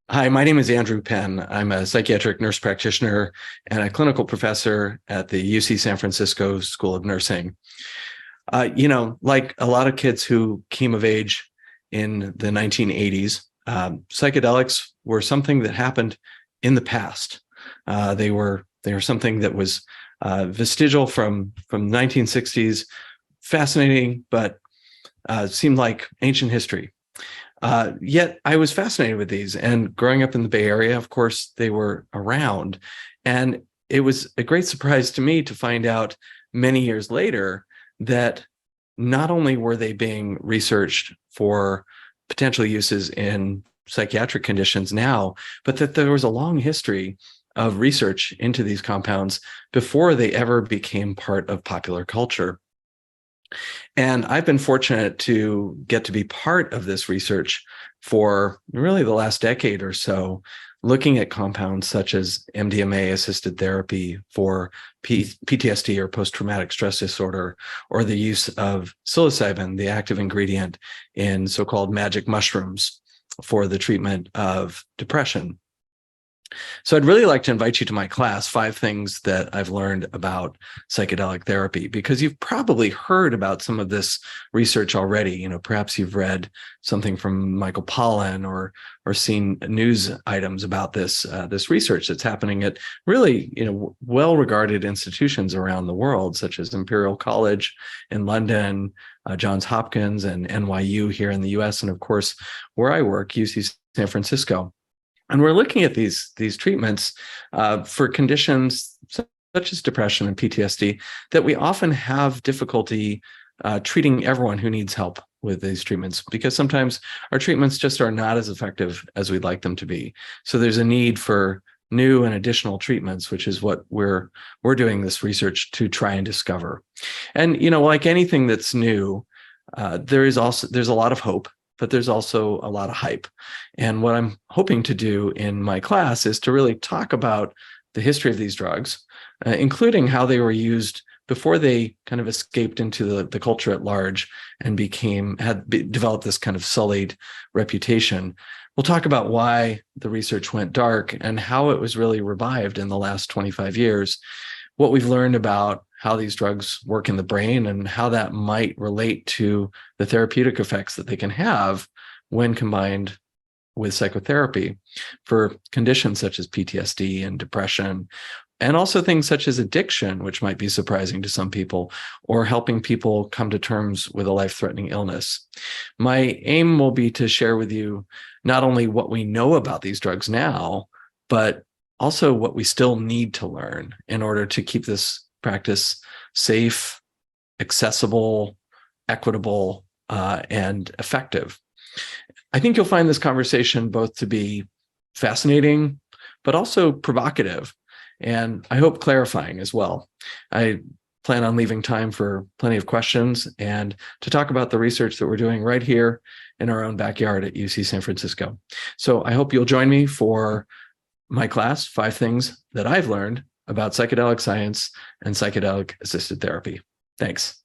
Hi, my name is Andrew Penn. I'm a psychiatric nurse practitioner and a clinical professor at the UC San Francisco School of Nursing. Like a lot of kids who came of age in the 1980s, psychedelics were something that happened in the past. They were something that was vestigial from the 1960s, fascinating, but seemed like ancient history. Yet I was fascinated with these, and growing up in the Bay Area, of course, they were around. And it was a great surprise to me to find out many years later that not only were they being researched for potential uses in psychiatric conditions now, but that there was a long history of research into these compounds before they ever became part of popular culture. And I've been fortunate to get to be part of this research for really the last decade or so, looking at compounds such as MDMA-assisted therapy for PTSD or post-traumatic stress disorder, or the use of psilocybin, the active ingredient in so-called magic mushrooms, for the treatment of depression. So I'd really like to invite you to my class, 5 things that I've learned about psychedelic therapy, because you've probably heard about some of this research already. Perhaps you've read something from Michael Pollan or seen news items about this research that's happening at really, well-regarded institutions around the world, such as Imperial College in London, Johns Hopkins, and NYU here in the US, and of course, where I work, UC San Francisco. And we're looking at these treatments for conditions such as depression and PTSD that we often have difficulty treating everyone who needs help with these treatments, because sometimes our treatments just are not as effective as we'd like them to be. So there's a need for new and additional treatments, which is what we're doing this research to try and discover. And like anything that's new, there's a lot of hope, but there's also a lot of hype. And what I'm hoping to do in my class is to really talk about the history of these drugs, including how they were used before they kind of escaped into the culture at large and developed this kind of sullied reputation. We'll talk about why the research went dark and how it was really revived in the last 25 years, what we've learned about how these drugs work in the brain and how that might relate to the therapeutic effects that they can have when combined with psychotherapy for conditions such as PTSD and depression, and also things such as addiction, which might be surprising to some people, or helping people come to terms with a life-threatening illness. My aim will be to share with you not only what we know about these drugs now, but also what we still need to learn in order to keep this practice safe, accessible, equitable, and effective. I think you'll find this conversation both to be fascinating, but also provocative, and I hope clarifying as well. I plan on leaving time for plenty of questions and to talk about the research that we're doing right here in our own backyard at UC San Francisco. So I hope you'll join me for my class, 5 things that I've learned about psychedelic science and psychedelic-assisted therapy. Thanks.